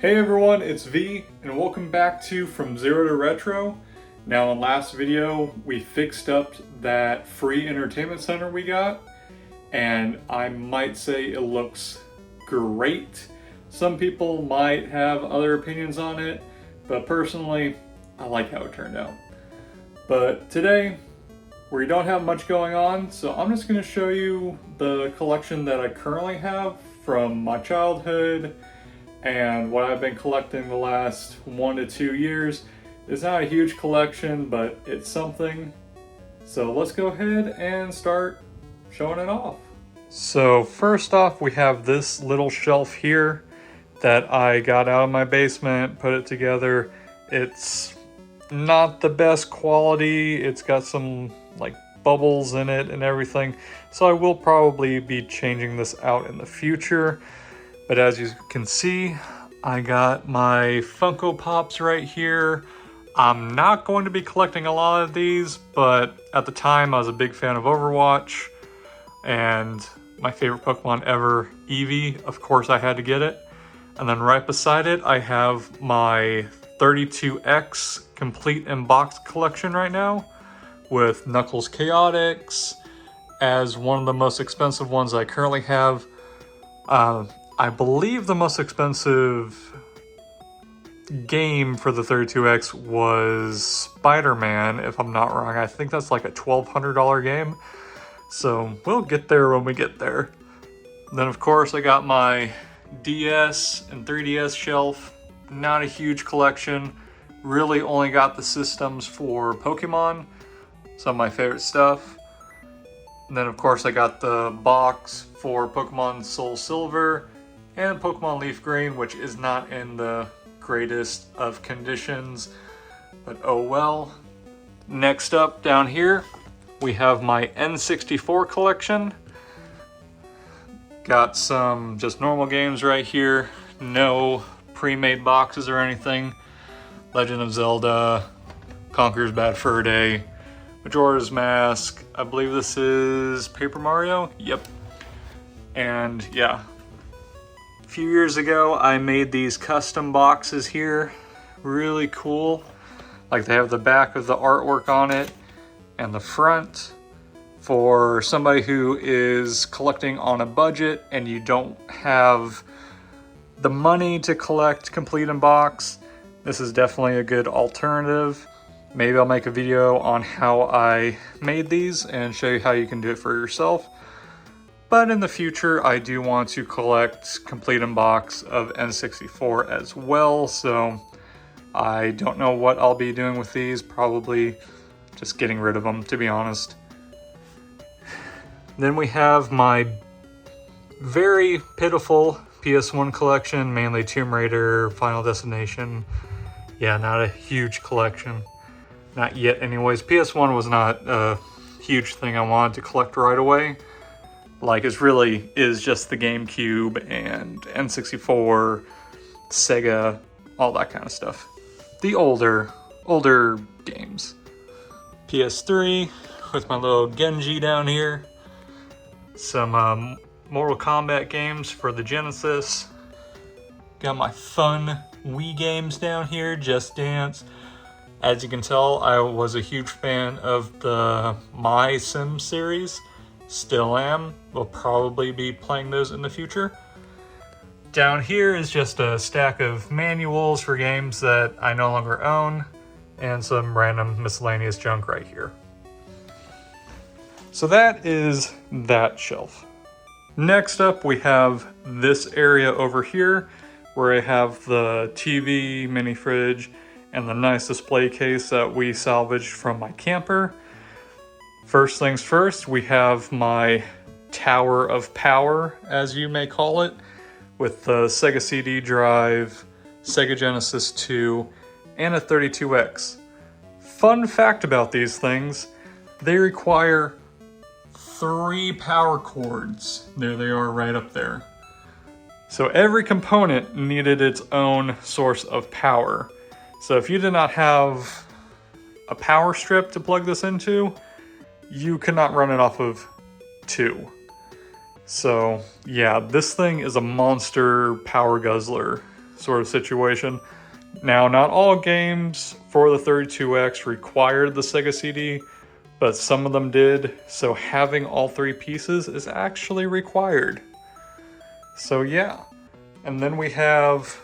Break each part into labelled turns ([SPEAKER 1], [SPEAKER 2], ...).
[SPEAKER 1] Hey everyone, it's V, and welcome back to From Zero to Retro. Now in last video, we fixed up that free entertainment center we got, and I might say it looks great. Some people might have other opinions on it, but personally, I like how it turned out. But today, we don't have much going on, so I'm just going to show you the collection that I currently have from my childhood and what I've been collecting the last 1 to 2 years. It's not a huge collection, but it's something. So let's go ahead and start showing it off. So first off, we have this little shelf here that I got out of my basement, put it together. It's not the best quality. It's got some like bubbles in it and everything. So I will probably be changing this out in the future. But as you can see, I got my Funko Pops right here. I'm not going to be collecting a lot of these, but at the time I was a big fan of Overwatch, and my favorite Pokemon ever, Eevee, of course I had to get it. And then right beside it, I have my 32X complete in box collection right now, with Knuckles Chaotix as one of the most expensive ones I currently have. I believe the most expensive game for the 32X was Spider-Man, if I'm not wrong. I think that's like a $1,200 game. So we'll get there when we get there. Then of course I got my DS and 3DS shelf. Not a huge collection. Really only got the systems for Pokemon. Some of my favorite stuff. And then of course I got the box for Pokemon Soul Silver and Pokemon Leaf Green, which is not in the greatest of conditions, but oh well. Next up down here, we have my N64 collection. Got some just normal games right here, no pre-made boxes or anything. Legend of Zelda, Conker's Bad Fur Day, Majora's Mask, I believe this is Paper Mario, yep. And yeah, a few years ago I made these custom boxes here, really cool. Like they have the back of the artwork on it and the front. For somebody who is collecting on a budget and you don't have the money to collect complete in box, this is definitely a good alternative. Maybe I'll make a video on how I made these and show you how you can do it for yourself. But in the future, I do want to collect complete in box of N64 as well, so I don't know what I'll be doing with these. Probably just getting rid of them, to be honest. Then we have my very pitiful PS1 collection, mainly Tomb Raider, Final Destination. Yeah, not a huge collection. Not yet anyways. PS1 was not a huge thing I wanted to collect right away. Like, it really is just the GameCube and N64, Sega, all that kind of stuff. The older games. PS3 with my little Genji down here. Some Mortal Kombat games for the Genesis. Got my fun Wii games down here, Just Dance. As you can tell, I was a huge fan of the My Sim series. Still am. Will probably be playing those in the future. Down here is just a stack of manuals for games that I no longer own, and some random miscellaneous junk right here. So that is that shelf. Next up, we have this area over here where I have the TV, mini fridge, and the nice display case that we salvaged from my camper. First things first, we have my Tower of Power, as you may call it, with the Sega CD drive, Sega Genesis 2, and a 32X. Fun fact about these things, they require 3 power cords. There they are right up there. So every component needed its own source of power. So if you did not have a power strip to plug this into, you could not run it off of 2. So yeah, this thing is a monster power guzzler. sort of situation. Now, not all games for the 32X required the Sega CD, but some of them did, so having all 3 pieces is actually required. So yeah, and then we have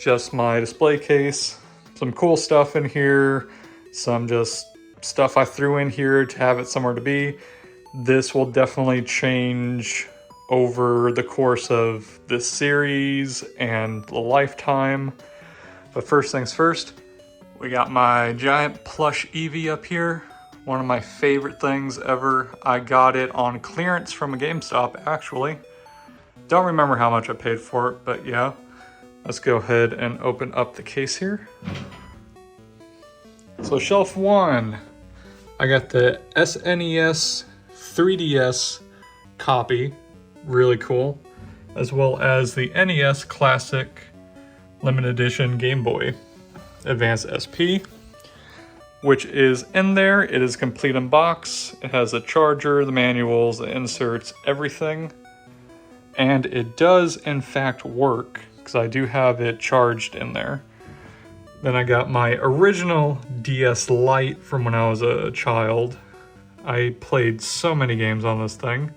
[SPEAKER 1] just my display case, some cool stuff in here, some just stuff I threw in here to have it somewhere to be. This will definitely change over the course of this series and the lifetime. But first things first, we got my giant plush Eevee up here. One of my favorite things ever. I got it on clearance from a GameStop, actually. Don't remember how much I paid for it, but yeah. Let's go ahead and open up the case here. So shelf 1, I got the SNES 3DS copy, really cool, as well as the NES Classic Limited Edition Game Boy Advance SP, which is in there. It is complete in box. It has a charger, the manuals, the inserts, everything. And it does in fact work, because I do have it charged in there. Then I got my original DS Lite from when I was a child. I played so many games on this thing.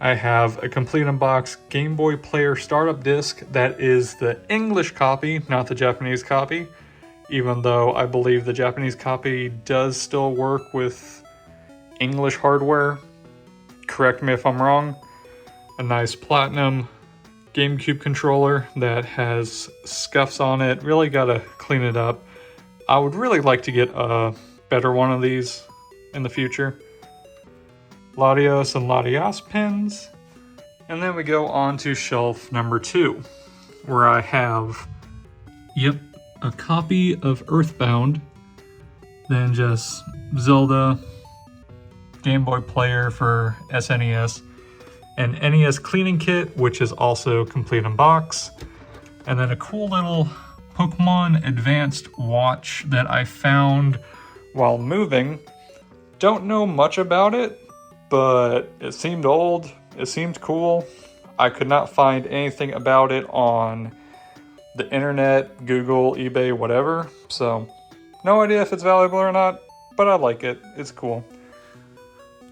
[SPEAKER 1] I have a complete in-box Game Boy Player startup disc that is the English copy, not the Japanese copy, even though I believe the Japanese copy does still work with English hardware. Correct me if I'm wrong. A nice platinum GameCube controller that has scuffs on it. Really gotta clean it up. I would really like to get a better one of these in the future. Latios and Latias pins. And then we go on to shelf number 2, where I have, a copy of Earthbound, then just Zelda, Game Boy Player for SNES, an NES cleaning kit, which is also complete in box, and then a cool little Pokemon Advanced watch that I found while moving. Don't know much about it, but it seemed old, it seemed cool. I could not find anything about it on the internet, Google, eBay, whatever. So, no idea if it's valuable or not, but I like it, it's cool.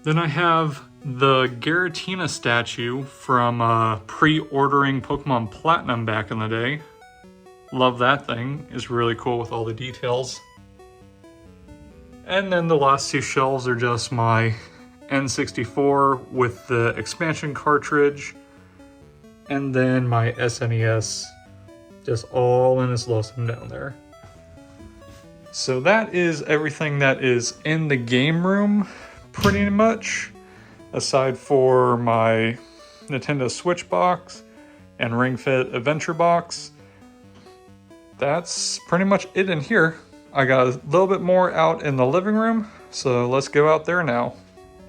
[SPEAKER 1] Then I have the Giratina statue from pre-ordering Pokemon Platinum back in the day. Love that thing, it's really cool with all the details. And then the last 2 shelves are just my N64 with the expansion cartridge, and then my SNES, just all in its lonesome down there. So that is everything that is in the game room, pretty much, aside for my Nintendo Switch box and Ring Fit Adventure box. That's pretty much it in here. I got a little bit more out in the living room, so let's go out there now.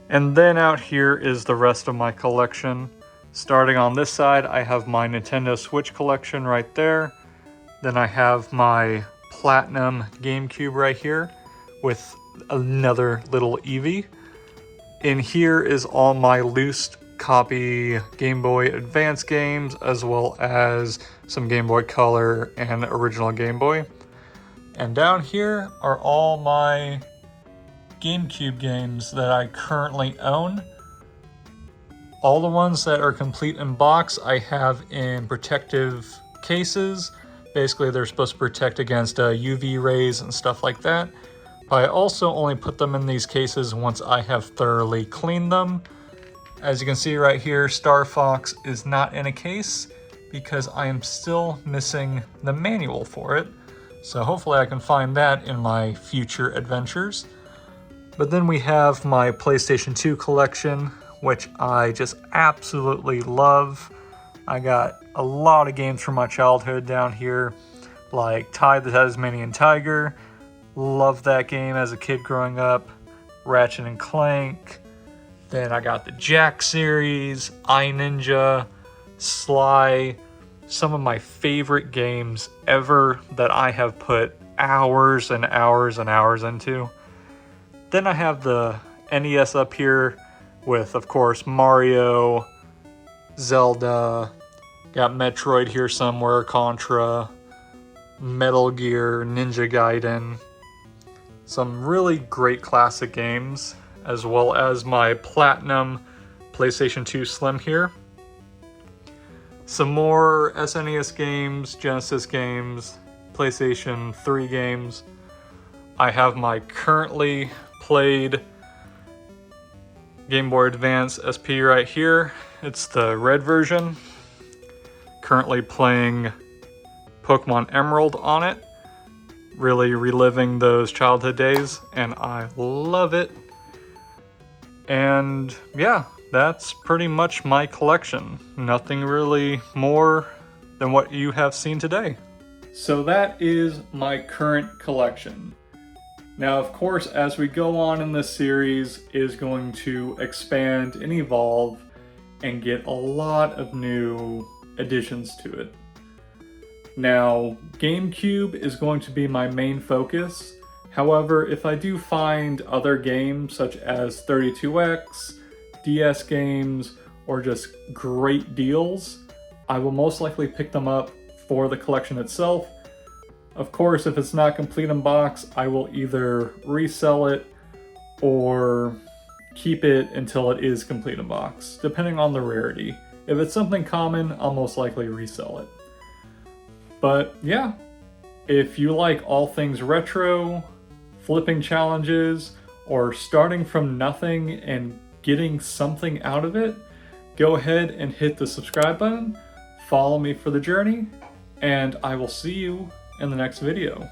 [SPEAKER 1] And then out here is the rest of my collection. Starting on this side, I have my Nintendo Switch collection right there. Then I have my Platinum GameCube right here with another little Eevee. In here is all my loose copy Game Boy Advance games, as well as some Game Boy Color and original Game Boy. And down here are all my GameCube games that I currently own. All the ones that are complete in box I have in protective cases. Basically they're supposed to protect against UV rays and stuff like that. But I also only put them in these cases once I have thoroughly cleaned them. As you can see right here, Star Fox is not in a case because I am still missing the manual for it. So hopefully I can find that in my future adventures. But then we have my PlayStation 2 collection, which I just absolutely love. I got a lot of games from my childhood down here, like Ty the Tasmanian Tiger. Loved that game as a kid growing up. Ratchet and Clank. Then I got the Jack series, iNinja, Sly. Some of my favorite games ever that I have put hours and hours and hours into. Then I have the NES up here with, of course, Mario, Zelda, Got Metroid here somewhere, Contra, Metal Gear, Ninja Gaiden. Some really great classic games, as well as my Platinum PlayStation 2 Slim here. Some more SNES games, Genesis games, PlayStation 3 games. I have my currently played Game Boy Advance SP right here. It's the red version. Currently playing Pokemon Emerald on it. Really reliving those childhood days, and I love it. And yeah, that's pretty much my collection. Nothing really more than what you have seen today. So that is my current collection. Now, of course, as we go on in this series, it is going to expand and evolve and get a lot of new additions to it. Now, GameCube is going to be my main focus. However, if I do find other games such as 32X, DS games, or just great deals, I will most likely pick them up for the collection itself. Of course, if it's not complete in box, I will either resell it or keep it until it is complete in box, depending on the rarity. If it's something common, I'll most likely resell it. But yeah, if you like all things retro, flipping challenges, or starting from nothing and getting something out of it, go ahead and hit the subscribe button, follow me for the journey, and I will see you in the next video.